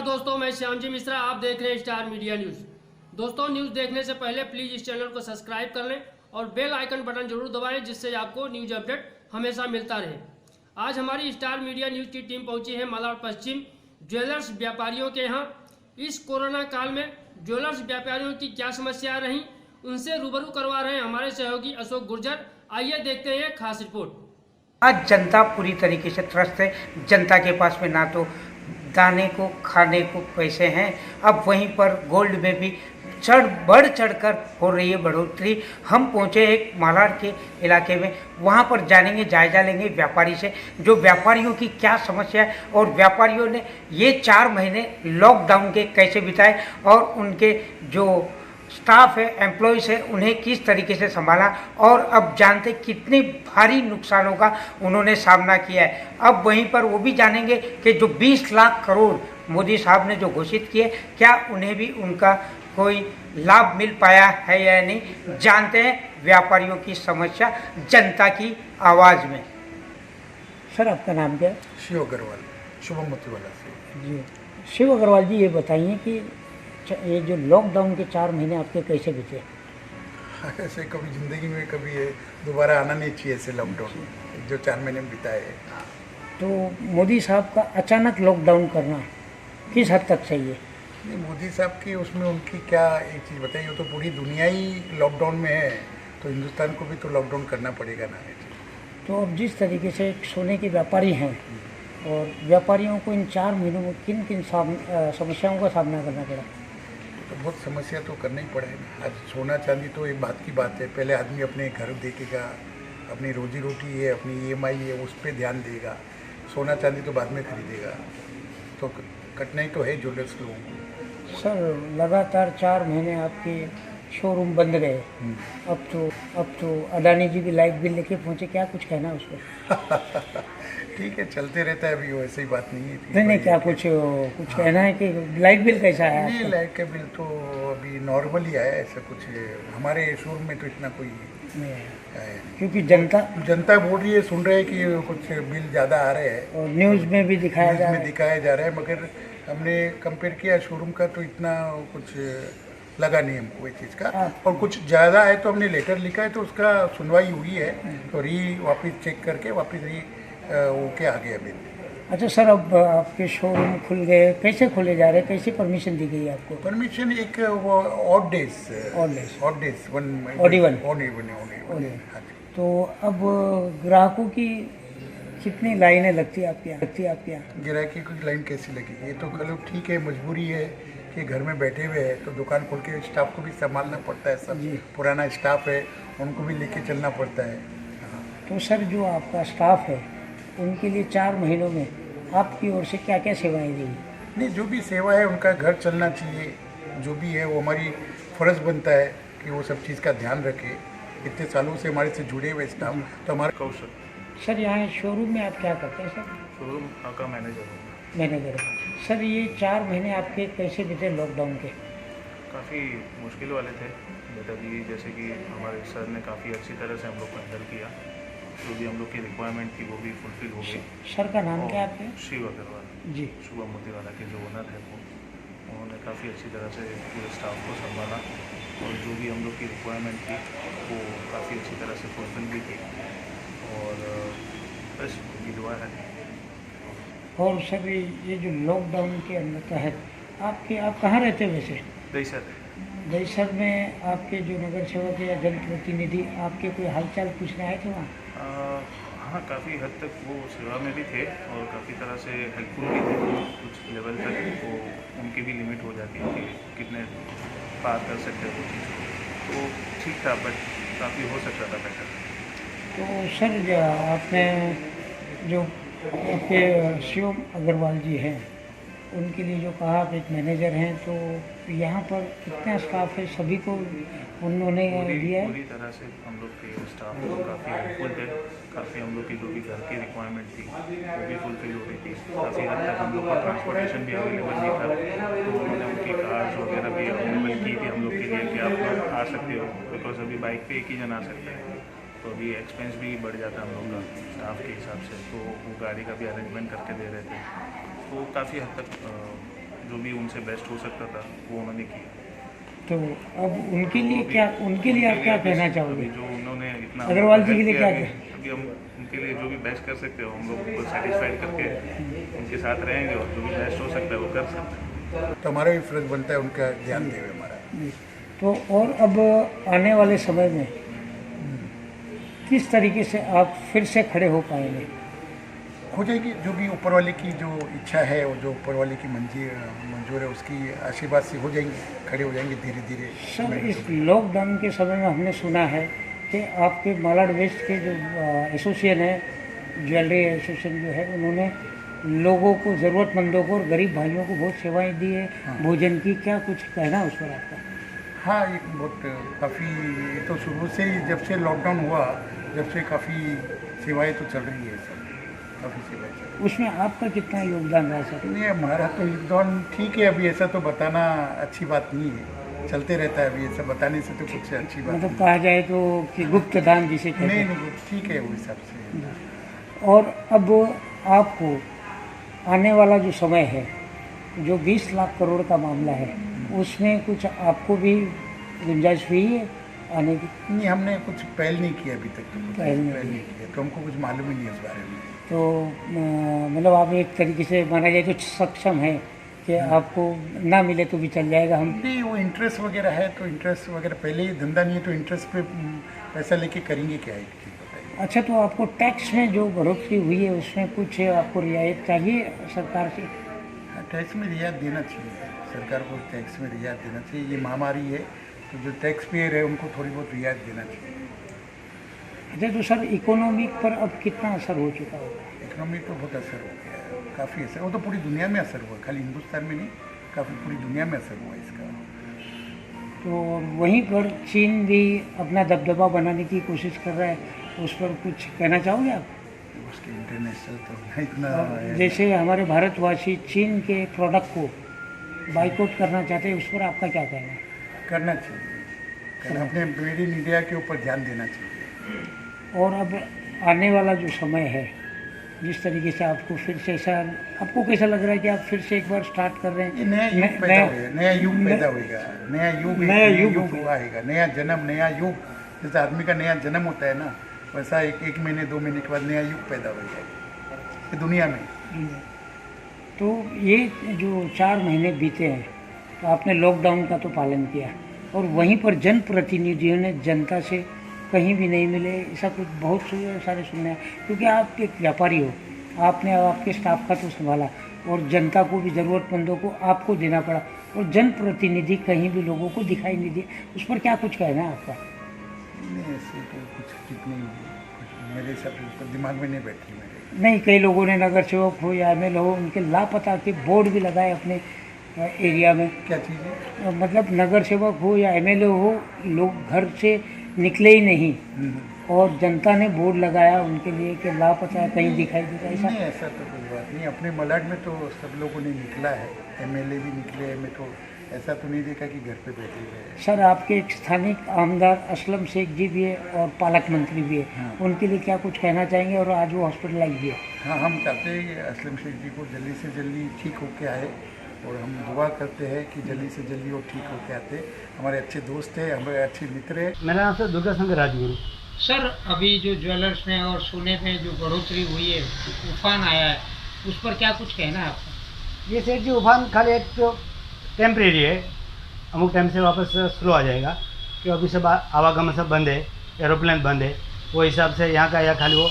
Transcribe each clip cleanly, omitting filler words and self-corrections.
दोस्तों, मैं श्यामजी मिश्रा। आप देख रहे हैं स्टार मीडिया न्यूज़। दोस्तों, न्यूज़ देखने से पहले प्लीज़ इस चैनल को सब्सक्राइब कर लें और बेल आइकन बटन जरूर दबाएं, जिससे आपको न्यूज़ अपडेट हमेशा मिलता रहे। आज हमारी स्टार मीडिया न्यूज़ की टीम पहुंची है मालाड पश्चिम ज्वेलर्स व्यापारियों के यहाँ। इस कोरोना काल में ज्वेलर्स व्यापारियों की क्या समस्याएं रहीं, उनसे रूबरू करवा रहे हैं हमारे सहयोगी अशोक गुर्जर। आइए देखते हैं खास रिपोर्ट। आज जनता पूरी तरीके से त्रस्त है। जनता के पास में ना तो दाने को खाने को पैसे हैं, अब वहीं पर गोल्ड में भी बढ़ चढ़कर हो रही है बढ़ोतरी। हम पहुंचे एक मालाड के इलाके में, वहां पर जानेंगे, जायजा लेंगे व्यापारी से, जो व्यापारियों की क्या समस्या है और व्यापारियों ने ये 4 महीने लॉकडाउन के कैसे बिताए और उनके जो स्टाफ है, एम्प्लॉयज़ है, उन्हें किस तरीके से संभाला और अब जानते कितने भारी नुकसानों का उन्होंने सामना किया है। अब वहीं पर वो भी जानेंगे कि जो 20 लाख करोड़ मोदी साहब ने जो घोषित किए, क्या उन्हें भी उनका कोई लाभ मिल पाया है या नहीं। जानते हैं व्यापारियों की समस्या जनता की आवाज़ में। सर, आपका नाम क्या है? शिव अग्रवाल, शुभम मोतीवाला से। जी, शिव अग्रवाल जी, ये बताइए कि ये जो लॉकडाउन के 4 महीने आपके कैसे बीते? ऐसे कभी ज़िंदगी में कभी ये दोबारा आना नहीं चाहिए, ऐसे लॉकडाउन जो 4 महीने में बिताए है। तो मोदी साहब का अचानक लॉकडाउन करना किस हद तक सही है? नहीं, मोदी साहब की उसमें उनकी क्या एक चीज़ बताइए, वो तो पूरी दुनिया ही लॉकडाउन में है, तो हिंदुस्तान को भी तो लॉकडाउन करना पड़ेगा ना। तो अब जिस तरीके से एक सोने के व्यापारी हैं और व्यापारियों को इन 4 महीनों में किन किन समस्याओं का सामना करना पड़ा? तो बहुत समस्या तो करना ही पड़ेगा। आज सोना चांदी तो एक बात की बात है, पहले आदमी अपने घर देखेगा, अपनी रोजी रोटी है, अपनी EMI है, उस पर ध्यान देगा। सोना चांदी तो बाद में खरीदेगा, तो कठिनाई तो है ज्वेलर्स लोगों को। सर, लगातार 4 महीने आपके शोरूम बंद रहे, अब तो अडानी जी भी लाइट बिल लेके पहुँचे, क्या कुछ कहना है उस पर? ठीक है, चलते रहता है, अभी वैसे ही बात नहीं है। नहीं, क्या कुछ कहना है कि लाइट बिल कैसा है? नहीं, लाइट का बिल तो अभी नॉर्मल ही आया, ऐसा कुछ हमारे शोरूम में तो इतना कोई नहीं आया। क्योंकि जनता बोल रही है, सुन रहे हैं कि कुछ बिल ज़्यादा आ रहे हैं और न्यूज़ में भी दिखाया जा रहा है, मगर हमने कंपेयर किया शोरूम का तो इतना कुछ लगा नहीं हमको ये चीज़ का। और कुछ ज़्यादा है तो हमने लेटर लिखा है, तो उसका सुनवाई हुई है, तो वापस चेक करके वापस ओके आ गया बिल। अच्छा सर, अब आपके शोरूम खुल गए, कैसे खोले जा रहे हैं, कैसे परमिशन दी गई आपको? परमिशन एक वो ऑड डेज तो अब ग्राहकों की कितनी लाइनें लगती है आपके यहाँ? ग्राहकी की लाइन कैसी लगी? ये तो चलो ठीक है, मजबूरी है कि घर में बैठे हुए हैं, तो दुकान खोल के स्टाफ को भी संभालना पड़ता है। सब पुराना स्टाफ है, उनको भी लेके चलना पड़ता है। तो सर, जो आपका स्टाफ है उनके लिए 4 महीनों में आपकी ओर से क्या क्या सेवाएं दी? नहीं, जो भी सेवा है उनका घर चलना चाहिए, जो भी है वो हमारी फ़र्ज़ बनता है कि वो सब चीज़ का ध्यान रखे। इतने सालों से हमारे से जुड़े हुए स्टाफ, तो हमारा कौशल। सर, यहाँ शोरूम में आप क्या करते हैं सर? शोरूम का मैनेजर हूँ। मैनेजर। सर, ये 4 महीने आपके कैसे बीते लॉकडाउन के? काफ़ी मुश्किल वाले थे, बट अभी जैसे कि हमारे सर ने काफ़ी अच्छी तरह से हम लोग को हैंडल किया, जो भी हम लोग की रिक्वायरमेंट थी वो भी फुलफिल हो गई। सर का नाम क्या है आपके? शिव अग्रवाल जी। शुभम मोतीवाला के जो ओनर है वो, उन्होंने काफ़ी अच्छी तरह से पूरे स्टाफ को संभाला और जो भी हम लोग की रिक्वायरमेंट थी वो काफ़ी अच्छी तरह से फुलफिल भी की, और बस उनकी दुआ है। और सर, ये जो लॉकडाउन के अंदर तहत आप कहाँ रहते हैं वैसे? दहीसर में आपके जो नगर सेवक या जनप्रतिनिधि आपके कोई हालचाल पूछने आए थे वहाँ? हाँ, काफ़ी हद तक वो सेवा में भी थे और काफ़ी तरह से हेल्पफुल भी थे। कुछ लेवल तक वो उनकी भी लिमिट हो जाती है कि कितने पार कर सकते हैं वो चीज़, तो ठीक था, बट काफ़ी हो सकता था बेटर। तो सर, आपने जो आपके शिव अग्रवाल जी हैं, उनके लिए जो कहा, आप एक मैनेजर हैं, तो यहाँ पर कितना स्टाफ है, सभी को उन्होंने दिया है? पूरी तरह से हम लोग के स्टाफ को काफ़ी हेल्पफुल थे। काफ़ी हम लोग की जो भी घर की रिक्वायरमेंट थी वो भी फुलफिल हो रही थी। काफ़ी हद तक हम लोग का ट्रांसपोर्टेशन भी अवेलेबल नहीं था, तो उन्होंने उनकी कार्स वगैरह भी अवेलेबल की थी हम लोग के लिए कि आप लोग आ सकते हो, बिकॉज अभी बाइक पे एक ही जन आ सकते हैं, तो अभी एक्सपेंस भी बढ़ जाता है हम लोग का स्टाफ के हिसाब से, तो वो गाड़ी का भी अरेंजमेंट करके दे रहे थे, तो काफ़ी हद तक जो भी उनसे बेस्ट हो सकता था वो उन्होंने किया। तो अब उनके लिए आप क्या कहना चाहोगे? अभी जो उन्होंने इतना अग्रवाल जी के लिए क्या अभी हम उनके लिए जो भी बेस्ट कर सकते हो हम लोग उनको सेटिस्फाइड करके उनके साथ रहेंगे और जो भी बेस्ट हो सकता है वो कर सकते हैं। तो हमारा भी फर्ज बनता है उनका ध्यान देवे हमारा। तो और अब आने वाले समय में किस तरीके से आप फिर से खड़े हो पाएंगे? हो जाएगी, जो भी ऊपर वाले की जो इच्छा है और जो ऊपर वाले की मंजूर है उसकी आशीर्वाद से हो जाएंगे, खड़े हो जाएंगे धीरे धीरे। सर, इस लॉकडाउन के समय में हमने सुना है कि आपके मालाड वेस्ट के जो एसोसिएशन है, ज्वेलरी एसोसिएशन जो है, उन्होंने लोगों को, ज़रूरतमंदों को और गरीब भाइयों को बहुत सेवाएं दी है भोजन की। क्या कुछ कहना है उस पर आपका? हाँ, एक बहुत काफ़ी तो शुरू से ही जब से लॉकडाउन हुआ जब से काफ़ी सेवाएं तो चल रही है सर, काफ़ी सेवाएं चल रही उसमें आपका कितना योगदान रहा सर? है। नहीं, हमारा तो योगदान ठीक है, अभी ऐसा तो बताना अच्छी बात नहीं है, चलते रहता है, अभी ऐसा बताने से तो कुछ अच्छी बात मतलब कहा जाए तो कि गुप्त दान जिसे कहते नहीं। हैं। नहीं, ठीक है वो हिसाब से। और अब आपको आने वाला जो समय है, जो 20 लाख करोड़ का मामला है, उसमें कुछ आपको भी गुंजाइश हुई है आने की? नहीं, हमने कुछ पहल नहीं की अभी तक, तो पहल नहीं किया, तो हमको कुछ मालूम ही नहीं है उस बारे में। तो मतलब आप एक तरीके से माना जाए तो सक्षम है कि आपको ना मिले तो भी चल जाएगा। हम नहीं, वो इंटरेस्ट वगैरह है तो इंटरेस्ट वगैरह पहले ही धंधा नहीं है तो इंटरेस्ट पे पैसा लेके करेंगे क्या है, बताइए। अच्छा, तो आपको टैक्स में जो बढ़ोतरी हुई है उसमें कुछ आपको रियायत चाहिए सरकार से? टैक्स में रियायत देना चाहिए, सरकार को टैक्स में रियायत देना चाहिए। ये महामारी है तो जो टैक्स पेयर है उनको थोड़ी बहुत रियायत देना चाहिए। अच्छा, तो सर इकोनॉमी पर अब कितना असर हो चुका होगा? इकोनॉमी पर बहुत असर हो गया है, काफ़ी असर। वो तो पूरी दुनिया में असर हुआ, खाली हिंदुस्तान में नहीं, काफ़ी पूरी दुनिया में असर हुआ इसका। तो वहीं पर चीन भी अपना दबदबा बनाने की कोशिश कर रहा है, उस पर कुछ कहना चाहोगे आप? उसके इंटरनेशनल तो इतना है। जैसे हमारे भारतवासी चीन के प्रोडक्ट को बाइकआउट करना चाहते हैं, उस पर आपका क्या कहना है? करना चाहिए, अपने मेड इन इंडिया के ऊपर ध्यान देना चाहिए। और अब आने वाला जो समय है, जिस तरीके से आपको फिर से ऐसा, आपको कैसा लग रहा है कि आप फिर से एक बार स्टार्ट कर रहे हैं? ये नया युग पैदा होगा, नया युग पैदा होगा, नया युग आएगा, नया जन्म, नया युग। जैसे आदमी का नया जन्म होता है ना, वैसा एक महीने 2 महीने के बाद नया युग पैदा हो जाएगा दुनिया में। तो ये जो 4 महीने बीते हैं, तो आपने लॉकडाउन का तो पालन किया और वहीं पर जनप्रतिनिधियों ने जनता से कहीं भी नहीं मिले, ऐसा कुछ बहुत सारे सुनने हैं। क्योंकि आप एक व्यापारी हो, आपने आपके स्टाफ का तो संभाला और जनता को भी, ज़रूरतमंदों को आपको देना पड़ा, और जनप्रतिनिधि कहीं भी लोगों को दिखाई नहीं दिए। उस पर क्या कुछ कहना है आपका? नहीं, ऐसे तो कुछ ठीक नहीं हुई, मेरे हिसाब से दिमाग में नहीं बैठी मेरे। नहीं, कई लोगों ने नगर सेवक हो या एमएलए हो, उनके लापता के बोर्ड भी लगाए अपने एरिया में। क्या चीज़ है? मतलब नगर सेवक हो या एमएलए हो, लोग घर से निकले ही नहीं और जनता ने बोर्ड लगाया उनके लिए कि लापता है, कहीं दिखाई देता है। नहीं, ऐसा तो कोई बात नहीं। अपने मलाड में तो सब लोगों ने निकला है, एमएलए भी निकले, मैं तो ऐसा तो नहीं देखा कि घर पे बैठे हुए। सर, आपके एक स्थानिक आमदार असलम शेख जी भी है और पालक मंत्री भी है, हाँ। उनके लिए क्या कुछ कहना चाहेंगे? और आज वो हॉस्पिटलाइज भी है। हाँ, हम चाहते हैं कि असलम शेख जी को जल्दी से जल्दी ठीक होके आए और हम दुआ करते हैं कि जल्दी से जल्दी वो ठीक होके आते। हमारे अच्छे दोस्त हैं, हमारे अच्छे मित्र हैं। मेरा नाम सर दुर्गा शंकर राजगुरु। सर, अभी जो ज्वेलर्स में और सोने में जो बढ़ोतरी हुई है, उफान आया है, उस पर क्या कुछ कहना है आपका? ये सेठ जी उफान खाली एक तो टेम्परेरी है, अमुक टाइम से वापस स्लो आ जाएगा, क्योंकि अभी सब आवागमन सब बंद है, एरोप्लेन बंद है, वो हिसाब से यहाँ का या खाली वो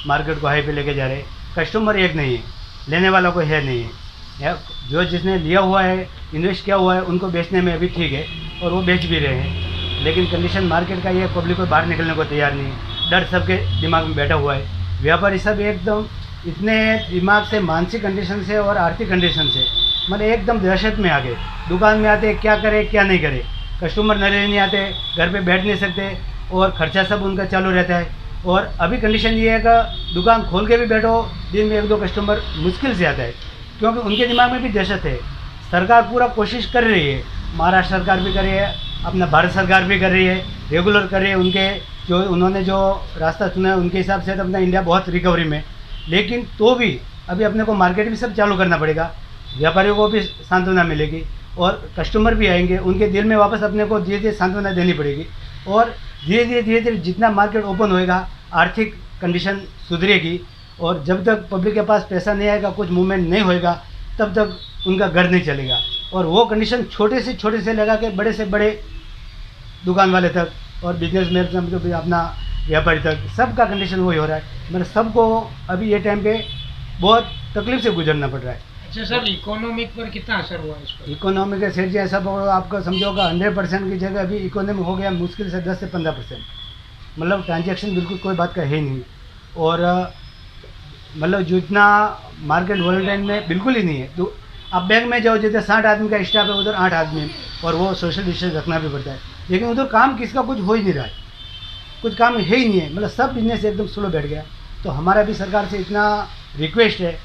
मार्केट को हाई पे लेके जा रहे। कस्टमर एक नहीं है, लेने वाला कोई है नहीं है, या जो जिसने लिया हुआ है, इन्वेस्ट किया हुआ है, उनको बेचने में अभी ठीक है और वो बेच भी रहे हैं। लेकिन कंडीशन मार्केट का ये, पब्लिक को बाहर निकलने को तैयार नहीं है, डर सबके दिमाग में बैठा हुआ है। व्यापारी सब एकदम इतने दिमाग से, मानसिक कंडीशन से और आर्थिक कंडीशन से मतलब एकदम दहशत में आ गए। दुकान में आते क्या करे क्या नहीं करे, कस्टमर नरे नहीं आते, घर पे बैठ नहीं सकते और खर्चा सब उनका चालू रहता है। और अभी कंडीशन ये है कि दुकान खोल के भी बैठो, दिन में 1-2 कस्टमर मुश्किल से आता है, क्योंकि उनके दिमाग में भी दहशत है। सरकार पूरा कोशिश कर रही है, महाराष्ट्र सरकार भी कर रही है, अपना भारत सरकार भी कर रही है, रेगुलर कर रही है। उनके जो उन्होंने जो रास्ता चुना है उनके हिसाब से तो अपना इंडिया बहुत रिकवरी में, लेकिन तो भी अभी अपने को मार्केट भी सब चालू करना पड़ेगा। व्यापारियों को भी सांत्वना मिलेगी और कस्टमर भी आएंगे, उनके दिल में वापस अपने को धीरे धीरे सांत्वना देनी पड़ेगी। और धीरे धीरे जितना मार्केट ओपन होएगा, आर्थिक कंडीशन सुधरेगी, और जब तक पब्लिक के पास पैसा नहीं आएगा, कुछ मूवमेंट नहीं होएगा, तब तक उनका घर नहीं चलेगा। और वो कंडीशन छोटे से लगा के बड़े से बड़े दुकान वाले तक और बिजनेसमैन जो भी अपना व्यापारी तक, सबका कंडीशन वही हो रहा है। मतलब सबको अभी ये टाइम पे बहुत तकलीफ से गुजरना पड़ रहा है। अच्छा सर, इकोनॉमिक पर कितना असर हुआ इस पर? इकोनॉमी का सेठ जी ऐसा आपका समझोगा 100% की जगह अभी इकोनॉमी हो गया मुश्किल से 10 से 15%। मतलब ट्रांजैक्शन बिल्कुल कोई बात का है नहीं। और मतलब जितना मार्केट वॉलेटाइल में बिल्कुल ही नहीं है। तो आप बैंक में जाओ, जैसे 60 आदमी का स्टाफ है, उधर 8 आदमी, और वो सोशल डिस्टेंस रखना भी पड़ता है। लेकिन उधर काम किसका कुछ हो ही नहीं रहा है, कुछ काम है ही नहीं है। मतलब सब बिजनेस एकदम स्लो बैठ गया। तो हमारा भी सरकार से इतना रिक्वेस्ट है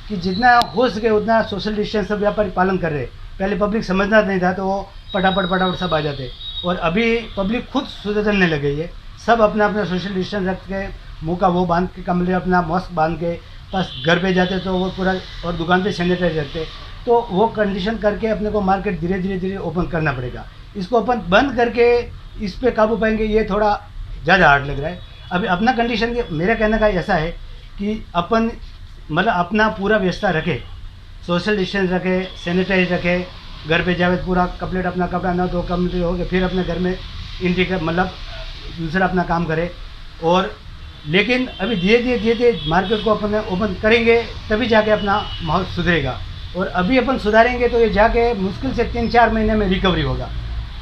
कि जितना हो सके उतना सोशल डिस्टेंस सब व्यापारी पालन कर रहे। पहले पब्लिक समझना नहीं था तो वो फटाफट सब आ जाते, और अभी पब्लिक खुद सुधरने लग गई है। सब अपना अपना सोशल डिस्टेंस रख के, मुँह का वो बांध के, कमरे अपना मास्क बांध के, बस घर पे जाते तो वो पूरा, और दुकान पे सैनिटाइज रखते। तो वो कंडीशन करके अपने को मार्केट धीरे धीरे ओपन करना पड़ेगा। इसको अपन बंद करके इस पे काबू पाएंगे, ये थोड़ा ज़्यादा हार्ड लग रहा है। अभी अपना कंडीशन के मेरा कहने का ऐसा है कि अपन मतलब अपना पूरा व्यवस्था रखे, सोशल डिस्टेंस रखे, सैनिटाइज रखे, घर पे जावे पूरा कंप्लीट अपना कपड़ा ना तो कंप्लीट हो गया, फिर अपने घर में एंट्री कर, मतलब दूसरा अपना काम करे। और लेकिन अभी धीरे धीरे मार्केट को अपन ओपन करेंगे तभी जाके अपना माहौल सुधरेगा। और अभी अपन सुधारेंगे तो ये जाके मुश्किल से 3-4 महीने में रिकवरी होगा।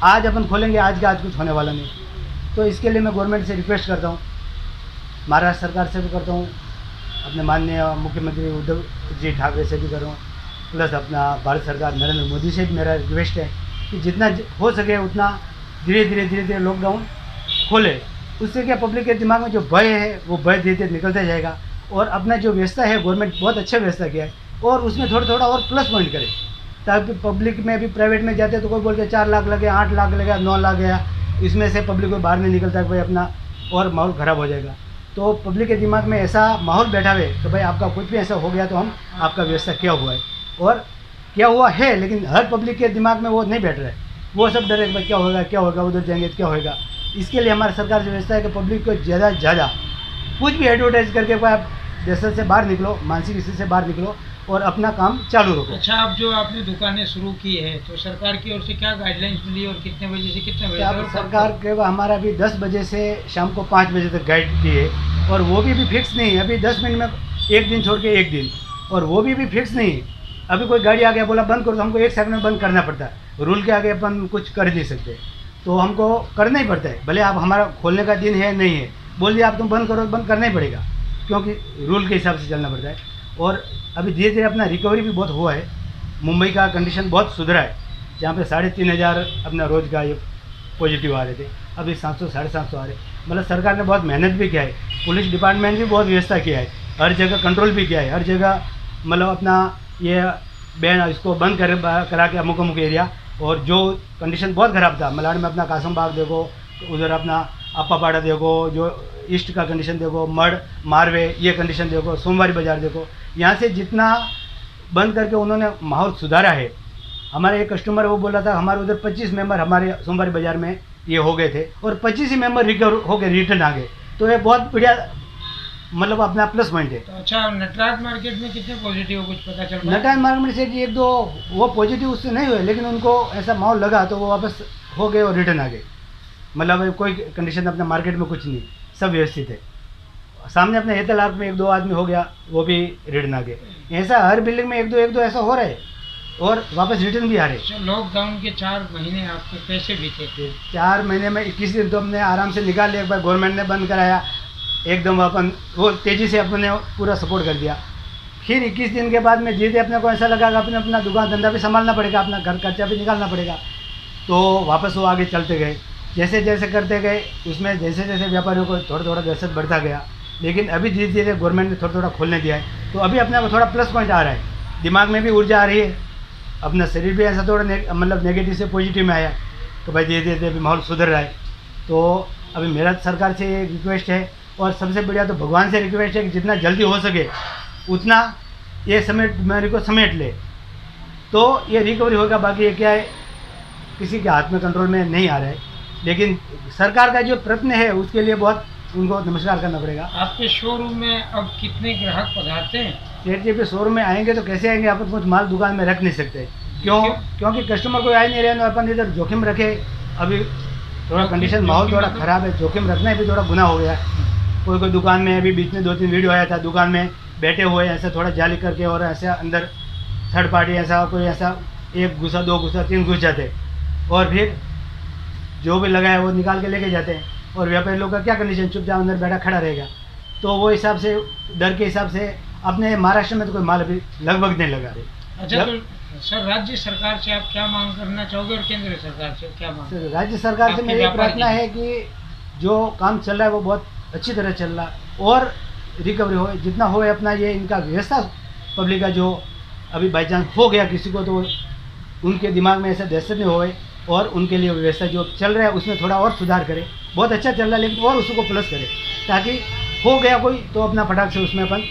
आज अपन खोलेंगे आज का आज कुछ होने वाला नहीं। तो इसके लिए मैं गवर्नमेंट से रिक्वेस्ट करता हूँ, महाराष्ट्र सरकार से भी करता हूँ, अपने माननीय मुख्यमंत्री उद्धव जी ठाकरे से भी कर रहा हूँ, प्लस अपना भारत सरकार नरेंद्र मोदी से भी मेरा रिक्वेस्ट है कि जितना हो सके उतना धीरे धीरे लॉकडाउन खोले। उससे क्या पब्लिक के दिमाग में जो भय है वो भय धीरे धीरे निकलता जाएगा। और अपना जो व्यवस्था है गवर्नमेंट बहुत अच्छा व्यवस्था किया है, और उसमें थोड़ा और प्लस पॉइंट करे, ताकि पब्लिक में भी प्राइवेट में जाते तो कोई बोलते 4 लाख लगे, 8 लाख लगे, 9 लाख गया, इसमें से पब्लिक को बाहर नहीं निकलता कि भाई अपना, और माहौल ख़राब हो जाएगा। तो पब्लिक के दिमाग में ऐसा माहौल बैठा हुए तो भाई आपका कुछ भी ऐसा हो गया तो हम आपका व्यवस्था क्या हुआ है, और क्या हुआ है, लेकिन हर पब्लिक के दिमाग में वो नहीं बैठ रहा है। वो सब डरे भाई क्या होगा, उधर जाएंगे तो क्या होगा। इसके लिए हमारी सरकार से व्यवस्था है कि पब्लिक को ज़्यादा से ज़्यादा कुछ भी एडवर्टाइज करके आप देश से बाहर निकलो, मानसिक स्थिति से बाहर निकलो और अपना काम चालू रखो। अच्छा, अब जो आपने दुकानें शुरू की है तो सरकार की ओर से क्या गाइडलाइंस मिली और कितने बजे से कितने बजे तक? सरकार के हमारा अभी 10 बजे से शाम को 5 बजे तक गाइड की है, और वो भी फिक्स नहीं है। अभी 10 मिनट में एक दिन छोड़ के एक दिन, और वो भी फिक्स नहीं है। अभी कोई गाड़ी आ गया बोला बंद करो तो हमको 1 सेकंड में बंद करना पड़ता है। रूल के आगे अपन कुछ कर नहीं सकते, तो हमको करना ही पड़ता है। भले आप हमारा खोलने का दिन है नहीं है, बोल दिया आप तुम बंद करो, बंद करना ही पड़ेगा, क्योंकि रूल के हिसाब से चलना पड़ता है। और अभी धीरे धीरे अपना रिकवरी भी बहुत हुआ है। मुंबई का कंडीशन बहुत सुधरा है, जहाँ पे 3,500 अपना रोज का ये पॉजिटिव आ रहे थे, अभी 700 750 आ रहे। मतलब सरकार ने बहुत मेहनत भी किया है, पुलिस डिपार्टमेंट भी बहुत व्यवस्था किया है, हर जगह कंट्रोल भी किया है, हर जगह मतलब अपना ये बैन इसको बंद करा के अमुक एरिया। और जो कंडीशन बहुत ख़राब था, मलाड में अपना कासम बाग देखो, उधर अपना अप्पापाड़ा देखो, जो ईस्ट का कंडीशन देखो, मड मारवे ये कंडीशन देखो, सोमवारी बाज़ार देखो, यहाँ से जितना बंद करके उन्होंने माहौल सुधारा है। हमारे एक कस्टमर वो बोल रहा था हमारे उधर 25 मेंबर हमारे सोमवारी बाज़ार में ये हो गए थे, और 25 ही मेंबर रिकवर हो गए, रिटर्न आ गए। तो ये बहुत बढ़िया मतलब अपना प्लस पॉइंट है। तो अच्छा, नटराज मार्केट में कितने पॉजिटिव कुछ पता चल रहा है? नटराज मार्केट से एक दो वो पॉजिटिव उससे नहीं हुए, लेकिन उनको ऐसा माहौल लगा तो वो वापस हो गए और रिटर्न आ गए। मतलब कोई कंडीशन अपना मार्केट में कुछ नहीं, सब व्यवस्थित है। सामने अपने हेतल आर्क में 1-2 आदमी हो गया, वो भी रिटर्न आ गए। ऐसा हर बिल्डिंग में 1-2 ऐसा हो रहा है, और वापस रिटर्न भी आ रहे। लॉकडाउन के 4 महीने आपके कैसे बीते? 4 महीने में 21 दिन तो हमने आराम से निकाल लिया। एक बार गवर्नमेंट ने बंद कराया, एकदम अपन वो तेज़ी से अपने पूरा सपोर्ट कर दिया। फिर 21 दिन के बाद में धीरे अपने को ऐसा लगा कि अपने अपना दुकान धंधा भी संभालना पड़ेगा, अपना घर खर्चा भी निकालना पड़ेगा। तो वापस वो आगे चलते गए, जैसे जैसे करते गए, उसमें जैसे जैसे व्यापारियों को थोड़ा दहशत बढ़ता गया। लेकिन अभी धीरे धीरे गवर्नमेंट ने थोड़ा खोलने दिया है, तो अभी अपने को थोड़ा प्लस पॉइंट आ रहा है, दिमाग में भी ऊर्जा आ रही है, अपना शरीर भी ऐसा थोड़ा मतलब नेगेटिव से पॉजिटिव में आया, तो भाई धीरे धीरे अभी माहौल सुधर रहा है। तो अभी मेरा सरकार से ये रिक्वेस्ट है, और सबसे बढ़िया तो भगवान से रिक्वेस्ट है कि जितना जल्दी हो सके उतना ये बीमारी को समेट ले, तो ये रिकवरी होगा। बाकी ये क्या है, किसी के हाथ में कंट्रोल में नहीं आ रहा है, लेकिन सरकार का जो प्रयत्न है उसके लिए बहुत उनको नमस्कार करना पड़ेगा। आपके शोरूम में अब कितने ग्राहक पधारते हैं? सेठ जी पे शोरूम में आएंगे तो कैसे आएंगे, अपन कुछ माल दुकान में रख नहीं सकते। क्योंकि कस्टमर कोई आ नहीं रहे, तो अपन इधर जोखिम रखे। अभी थोड़ा कंडीशन माहौल थोड़ा ख़राब है, जोखिम रखना भी थोड़ा गुनाह हो गया है। कोई दुकान में अभी बीच में 2-3 वीडियो आया था, दुकान में बैठे हुए ऐसा थोड़ा जाली करके और ऐसा अंदर थर्ड पार्टी ऐसा कोई ऐसा 1 घुसा 2 घुसा 3 घुस जाते और फिर जो भी लगा है वो निकाल के लेके जाते हैं। और व्यापारी लोग का क्या कंडीशन, चुपचाप अंदर बैठा खड़ा रहेगा। तो वो हिसाब से डर के हिसाब से अपने महाराष्ट्र में तो कोई माल अभी लगभग नहीं लगा रहे। अच्छा, तो सर राज्य सरकार से आप क्या मांग करना चाहोगे और केंद्र सरकार से क्या मांग? राज्य सरकार से मेरी प्रार्थना है कि जो काम चल रहा है वो बहुत अच्छी तरह चल रहा है और रिकवरी हो जितना हो अपना ये इनका व्यवस्था पब्लिक का जो अभी बाई चांस हो गया किसी को तो उनके दिमाग में ऐसा दहशत नहीं होए और उनके लिए व्यवस्था जो चल रहा है उसमें थोड़ा और सुधार करे। बहुत अच्छा चल रहा है लेकिन और उसको प्लस करे, ताकि हो गया कोई तो अपना फटाक से उसमें अपन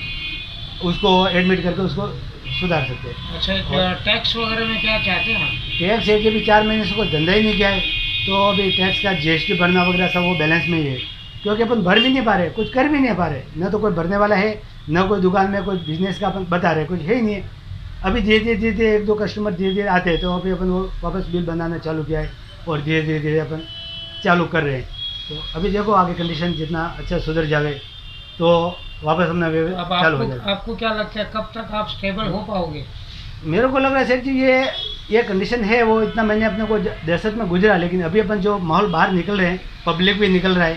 उसको एडमिट करके उसको सुधार सकते हैं। अच्छा, टैक्स वगैरह में क्या चाहते हैं? टैक्स है कि अभी 4 महीने से कोई धंधा ही नहीं किया है, तो अभी टैक्स का GST भरना वगैरह सब वो बैलेंस में ही है, क्योंकि अपन भर भी नहीं पा रहे, कुछ कर भी नहीं पा रहे, न तो कोई भरने वाला है न कोई दुकान में कोई बिजनेस का अपन बता रहे, कुछ है ही नहीं है। अभी धीरे धीरे 1-2 कस्टमर धीरे धीरे आते हैं तो अभी अपन वो वापस बिल बनाना चालू किया है और धीरे धीरे अपन चालू कर रहे हैं। तो अभी देखो आगे कंडीशन जितना अच्छा सुधर जाए तो वापस अपना चालू हो जाएगा। आपको क्या लगता है कब तक आप स्टेबल हो पाओगे? मेरे को लग रहा है सर जी ये कंडीशन है वो इतना मैंने अपने को दहशत में गुजरा, लेकिन अभी अपन जो माहौल बाहर निकल रहे हैं, पब्लिक भी निकल रहा है,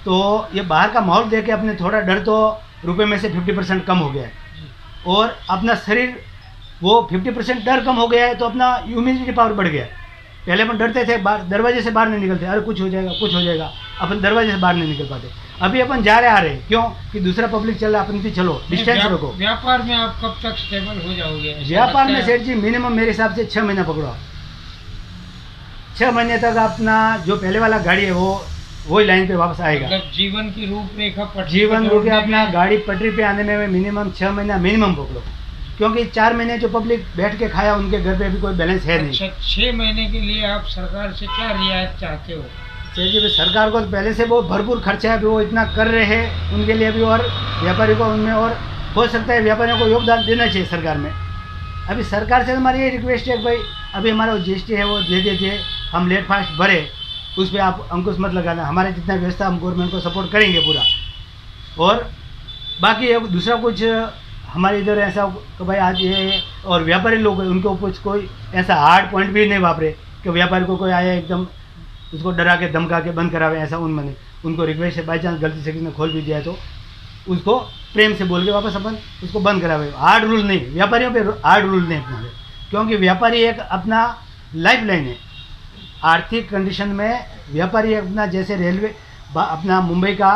तो ये बाहर का माहौल देख के अपने थोड़ा डर तो रुपये में से 50% कम हो गया है और अपना शरीर वो 50% डर कम हो गया है तो अपना इम्यूनिटी पावर बढ़ गया है। पहले अपन डरते थे, दरवाजे से बाहर नहीं निकलते, अरे कुछ हो जाएगा, अपन दरवाजे से बाहर नहीं निकल पाते। अभी अपन जा रहे आ रहे, क्यों कि दूसरा पब्लिक चल रहा है, अपन भी चलो डिस्टेंस रखो। व्यापार में आप कब तक स्टेबल हो जाओगे? व्यापार में सेठ जी मिनिमम मेरे हिसाब से 6 महीना पकड़ो। 6 महीने तक अपना जो पहले वाला गाड़ी है वो वही लाइन पे वापस आएगा। मतलब जीवन की रूपरेखा जीवन रूपरेखा अपना गाड़ी पटरी पे आने में मिनिमम 6 महीना मिनिमम पकड़ो, क्योंकि 4 महीने जो पब्लिक बैठ के खाया उनके घर पे अभी कोई बैलेंस है नहीं। 6 महीने के लिए आप सरकार से क्या रियायत चाहते हो? चाहिए सरकार को पहले से वो भरपूर खर्चा है, अभी वो इतना कर रहे हैं उनके लिए अभी, और व्यापारी को उनमें और हो सकता है व्यापारियों को योगदान देना चाहिए सरकार में। अभी सरकार से हमारी ये रिक्वेस्ट है भाई अभी हमारा GST है वो दे दीजिए, हम लेट फास्ट भरे, उस पर आप अंकुश मत लगाना, हमारे जितना व्यवस्था हम गवर्नमेंट को सपोर्ट करेंगे पूरा। और बाकी दूसरा कुछ हमारे इधर ऐसा कि भाई आज ये और व्यापारी लोग उनके ऊपर कोई ऐसा हार्ड पॉइंट भी नहीं वापरे कि व्यापारी को कोई आया एकदम उसको डरा के धमका के बंद करावे, ऐसा उनमें उनको रिक्वेस्ट है बाई चांस गलती से किसी ने खोल भी दिया है तो उसको प्रेम से बोल के वापस अपन उसको बंद करावे। हार्ड रूल नहीं, व्यापारियों पे हार्ड रूल नहीं अपना, क्योंकि व्यापारी एक अपना लाइफ लाइन है। आर्थिक कंडीशन में व्यापारी अपना जैसे रेलवे अपना मुंबई का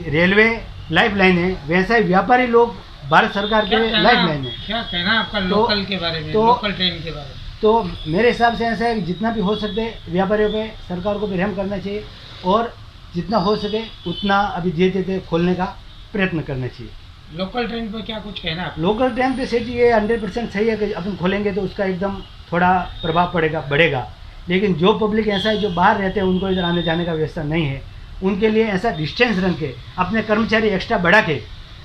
रेलवे लाइफ लाइन है, वैसा ही व्यापारी लोग भारत सरकार के लाइफ लाइन है। क्या कहना आपका लोकल के बारे में, लोकल ट्रेन के बारे में? तो मेरे हिसाब से ऐसा है कि जितना भी हो सके व्यापारियों पे सरकार को भी रहम करना चाहिए और जितना हो सके उतना अभी धीरे धीरे खोलने का प्रयत्न करना चाहिए। लोकल ट्रेन पे क्या कुछ कहना? लोकल ट्रेन पे सेठ ये 100% सही है कि अपन खोलेंगे तो उसका एकदम थोड़ा प्रभाव बढ़ेगा, लेकिन जो पब्लिक ऐसा है जो बाहर रहते हैं उनको इधर आने जाने का व्यवस्था नहीं है, उनके लिए ऐसा डिस्टेंस रख के अपने कर्मचारी एक्स्ट्रा बढ़ा के,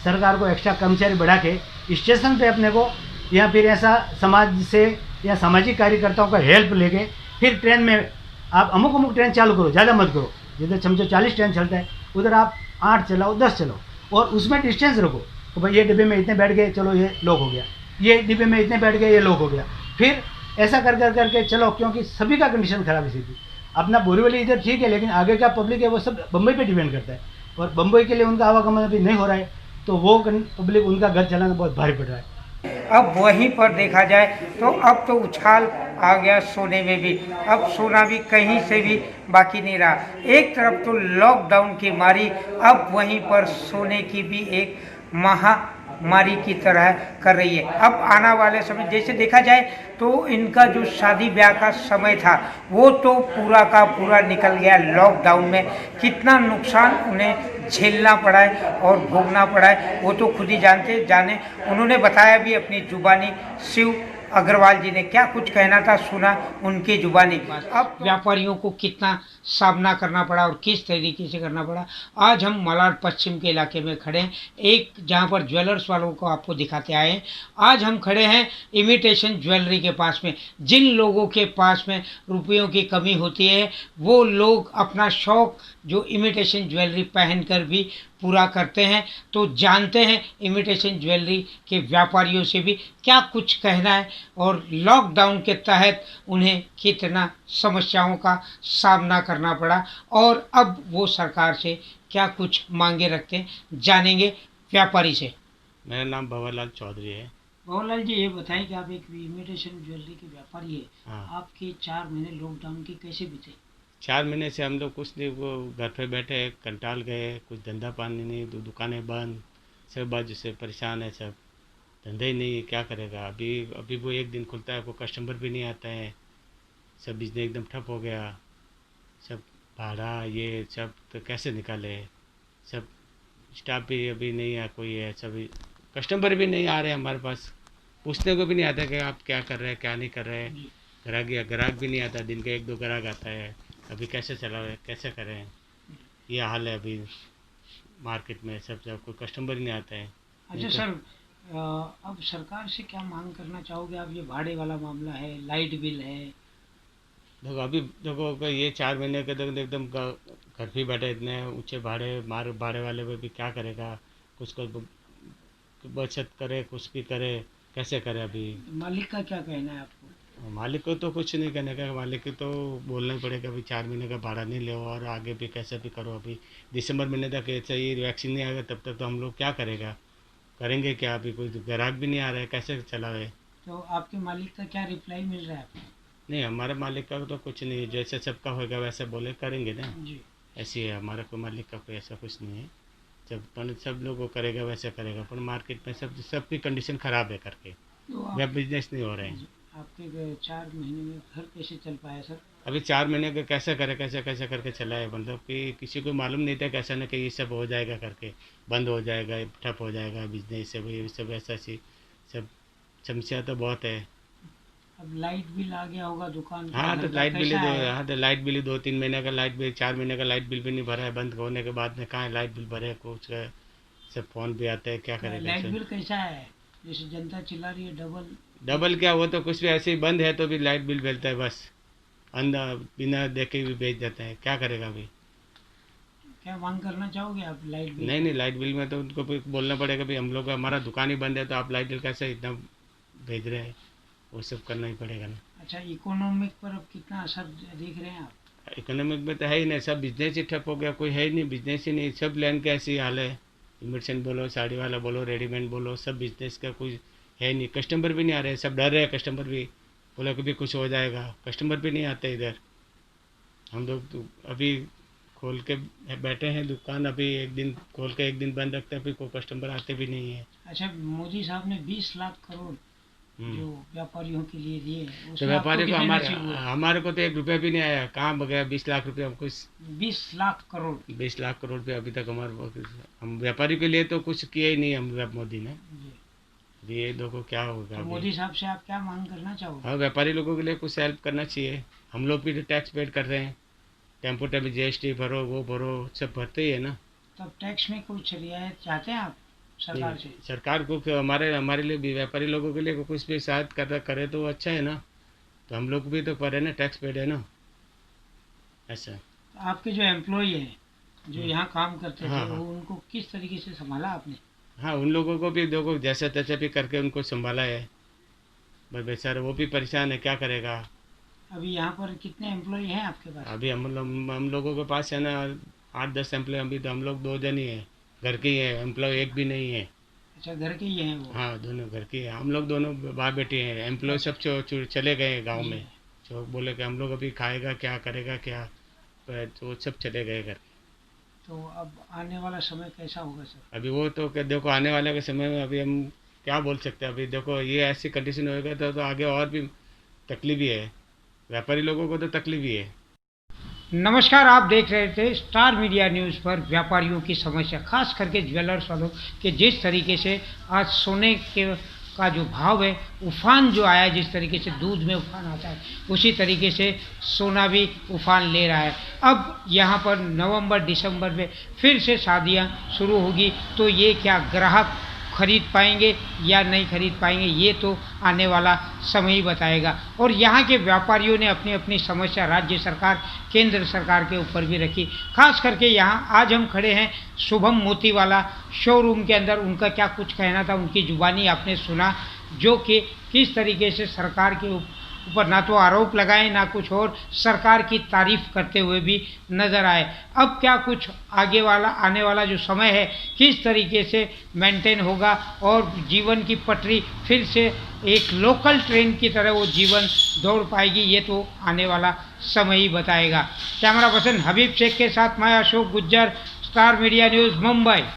सरकार को एक्स्ट्रा कर्मचारी बढ़ा के स्टेशन पे अपने को या फिर ऐसा समाज से या सामाजिक कार्यकर्ताओं का हेल्प लेके फिर ट्रेन में आप अमुक ट्रेन चालू करो, ज़्यादा मत करो। जिधर समझो 40 ट्रेन चलता है उधर आप 8 चलाओ 10 चलाओ और उसमें डिस्टेंस रखो। तो भाई ये डिब्बे में इतने बैठ गए, चलो ये लॉक हो गया, ये डिब्बे में इतने बैठ गए, ये लॉक हो गया, फिर ऐसा करके चलो, क्योंकि सभी का कंडीशन खराब है। सीधी अपना बोरीवली इधर ठीक है, लेकिन आगे का पब्लिक है वो सब बम्बई पे डिपेंड करता है और बम्बई के लिए उनका आवागमन अभी नहीं हो रहा है, तो वो पब्लिक उनका घर चलाना बहुत भारी पड़ रहा है। अब वहीं पर देखा जाए तो अब तो उछाल आ गया सोने में भी, अब सोना भी कहीं से भी बाकी नहीं रहा। एक तरफ तो लॉकडाउन की मारी, अब वहीं पर सोने की भी एक महामारी की तरह कर रही है। अब आने वाले समय जैसे देखा जाए तो इनका जो शादी ब्याह का समय था वो तो पूरा का पूरा निकल गया लॉकडाउन में। कितना नुकसान उन्हें झेलना पड़ा है और भोगना पड़ा है वो तो खुद ही जाने। उन्होंने बताया भी अपनी जुबानी, शिव अग्रवाल जी ने क्या कुछ कहना था सुना उनकी जुबानी। अब व्यापारियों को कितना सामना करना पड़ा और किस तरीके से करना पड़ा। आज हम मलाड पश्चिम के इलाके में खड़े हैं, एक जहां पर ज्वेलर्स वालों को आपको दिखाते आए हैं। आज हम खड़े हैं इमिटेशन ज्वेलरी के पास में। जिन लोगों के पास में रुपयों की कमी होती है वो लोग अपना शौक जो इमिटेशन ज्वेलरी पहनकर भी पूरा करते हैं। तो जानते हैं इमिटेशन ज्वेलरी के व्यापारियों से भी क्या कुछ कहना है और लॉकडाउन के तहत उन्हें कितना समस्याओं का सामना करना पड़ा और अब वो सरकार से क्या कुछ मांगे रखते हैं, जानेंगे व्यापारी से। मेरा नाम भंवरलाल चौधरी है। भंवरलाल जी, ये बताएं कि आप एक इमिटेशन ज्वेलरी के व्यापारी है। हाँ। आपके 4 महीने लॉकडाउन के कैसे बीते? 4 महीने से हम लोग कुछ नहीं, वो घर पे बैठे कंटाल गए, कुछ धंधा पानी नहीं, दुकानें बंद, सब बाजू से परेशान है, सब धंधा ही नहीं, क्या करेगा। अभी वो एक दिन खुलता है, कोई कस्टमर भी नहीं आता है, सब बिजनेस एकदम ठप हो गया, सब भाड़ा ये सब तो कैसे निकाले, सब स्टाफ भी अभी नहीं है, कोई है, सभी कस्टमर भी नहीं आ रहे हमारे पास, पूछने को भी नहीं आता कि आप क्या कर रहे हैं क्या नहीं कर रहे हैं। ग्राहक भी नहीं आता, दिन का 1-2 ग्राहक आता है, अभी कैसे चला रहे, कैसे करें, ये हाल है अभी मार्केट में, सब कोई कस्टमर ही नहीं आता है। अच्छा सर, अब सरकार से क्या मांग करना चाहोगे आप? ये भाड़े वाला मामला है, लाइट बिल है। देखो ये 4 महीने के तो एकदम घर पे बैठे, इतने ऊंचे भाड़े वाले पे भी क्या करेगा, कुछ को बचत करे, कुछ भी करे, कैसे करे। अभी मालिक का क्या कहना है आपको? मालिक को तो कुछ नहीं कहने का, मालिक को तो बोलना ही पड़ेगा अभी 4 महीने का भाड़ा नहीं लो और आगे भी कैसे भी करो। अभी दिसंबर महीने तक ऐसा ही वैक्सीन नहीं आएगा तब तक तो हम लोग क्या करेंगे क्या। अभी कोई ग्राहक भी नहीं आ रहा है, कैसे चलावे। तो आपके मालिक का क्या रिप्लाई मिल रहा है आपको? नहीं, हमारे मालिक का तो कुछ नहीं, जैसे सबका होगा वैसे बोले करेंगे ना जी। ऐसी है, हमारा कोई मालिक का कोई ऐसा कुछ नहीं है। जब सब लोगों को करेगा वैसे करेगा, पर मार्केट में सबकी कंडीशन ख़राब है करके, तो वेब बिजनेस नहीं हो रहे हैं। आपके 4 महीने में घर कैसे चल पाया सर? अभी 4 महीने का कैसे करे, कैसे करके चलाए, मतलब कि किसी को मालूम नहीं था कैसा ना कि ये सब हो जाएगा करके, बंद हो जाएगा, ठप हो जाएगा बिजनेस, सब ऐसा सी सब समस्या तो बहुत है। अब लाइट बिल आ गया होगा दुकान का? हाँ, तो लाइट बिल कैसा है? हाँ, तो लाइट बिल 2-3 महीने का लाइट बिल, 4 महीने का लाइट बिल भी नहीं भरा है, बंद होने के बाद में कहाँ लाइट बिल भरे, कुछ सब फोन भी आते हैं, क्या करेगा। लाइट बिल कैसा है? जैसे जनता चिल्ला रही है डबल क्या, वो तो कुछ भी ऐसे ही बंद है तो भी लाइट बिल भेजता है, बस अंदर बिना देखे भी भेज देते हैं, क्या करेगा अभी। क्या मांग करना चाहोगे आप लाइट बिल? नहीं, लाइट बिल में तो उनको भी बोलना पड़ेगा भाई, हम लोग हमारा दुकान ही बंद है तो आप लाइट बिल कैसे इतना भेज रहे हैं, वो सब करना ही पड़ेगा ना। अच्छा, इकोनॉमिक पर अब कितना असर देख रहे हैं आप? इकोनॉमिक में तो है ही नहीं, सब बिजनेस ही ठप हो गया, कोई है ही नहीं, बिजनेस ही नहीं, सब लाइन का ऐसी हाल है। इमिटेशन बोलो, साड़ी वाला बोलो, रेडीमेड बोलो, सब बिजनेस का कोई है नहीं, कस्टमर भी नहीं आ रहे, सब डर रहे हैं, कस्टमर भी बोला कि भी कुछ हो जाएगा, कस्टमर भी नहीं आते इधर। हम लोग तो अभी खोल के बैठे हैं दुकान, अभी एक दिन खोल के एक दिन बंद रखते हैं, फिर कोई कस्टमर आते भी नहीं है। अच्छा, मोदी साहब ने 20 लाख करोड़ जो व्यापारियों के लिए दिए, तो उसमें व्यापारी आपको को कितने नसीब हुए? हमारे को तो 1 रुपया भी नहीं आया, कहाँ गया 20 लाख रुपया, हमको 20 लाख करोड़ 20 लाख करोड़ रुपया अभी तक हम व्यापारी के लिए तो कुछ किया ही नहीं हम मोदी ने। जी। अभी ये देखो क्या होगा। तो मोदी साहब से आप क्या मांग करना चाहोगे? हाँ, व्यापारी लोगों के लिए कुछ हेल्प करना चाहिए। हम लोग भी तो टैक्स पेड कर रहे हैं, टेम्पो टैक्स, GST भरो, वो भरो, सब भरते ही है ना। तब टैक्स में कुछ रियायत चाहते हैं आप सरकार से? सरकार को हमारे लिए भी, व्यापारी लोगों के लिए कुछ भी सहायता करे तो अच्छा है ना, तो हम लोग भी तो कर रहे हैं ना, टैक्स पेड है ना ऐसा। तो आपके जो एम्प्लॉय हैं जो यहाँ काम करते थे, हाँ। वो उनको किस तरीके से संभाला आपने? हाँ, उन लोगों को भी देखो जैसे तैसे भी करके उनको संभाला है, बस बेचारे वो भी परेशान है, क्या करेगा। अभी यहाँ पर कितने एम्प्लॉय हैं आपके पास? अभी हम लोगों के पास है ना 8-10 एम्प्लॉय, अभी तो हम लोग 2 जन ही हैं, घर के ही है, एम्प्लॉय एक भी नहीं है। अच्छा, घर के ही हैं वो? हाँ, दोनों घर के हैं, हम लोग दोनों बाप बेटे हैं, एम्प्लॉय सब चले गए गांव में, जो बोले कि हम लोग अभी खाएगा क्या, करेगा क्या, तो सब चले गए घर। तो अब आने वाला समय कैसा होगा सर? अभी वो तो देखो आने वाले के समय में अभी हम क्या बोल सकते हैं। अभी देखो ये ऐसी कंडीशन होएगा तो आगे और भी तकलीफ ही है, व्यापारी लोगों को तो तकलीफ ही है। नमस्कार, आप देख रहे थे स्टार मीडिया न्यूज़ पर व्यापारियों की समस्या, खास करके ज्वेलर्स वालों के जिस तरीके से आज सोने के का जो भाव है, उफान जो आया, जिस तरीके से दूध में उफान आता है उसी तरीके से सोना भी उफान ले रहा है। अब यहाँ पर नवंबर दिसंबर में फिर से शादियाँ शुरू होगी, तो ये क्या ग्राहक खरीद पाएंगे या नहीं खरीद पाएंगे, ये तो आने वाला समय ही बताएगा। और यहाँ के व्यापारियों ने अपनी अपनी समस्या राज्य सरकार, केंद्र सरकार के ऊपर भी रखी। खास करके यहाँ आज हम खड़े हैं शुभम मोतीवाला शोरूम के अंदर, उनका क्या कुछ कहना था, उनकी जुबानी आपने सुना, जो कि किस तरीके से सरकार के ऊपर ना तो आरोप लगाए ना कुछ और, सरकार की तारीफ करते हुए भी नज़र आए। अब क्या कुछ आगे वाला आने वाला जो समय है किस तरीके से मेंटेन होगा और जीवन की पटरी फिर से एक लोकल ट्रेन की तरह वो जीवन दौड़ पाएगी, ये तो आने वाला समय ही बताएगा। कैमरा पर्सन हबीब शेख के साथ मैं Ashok Gujjar, star media news, Mumbai.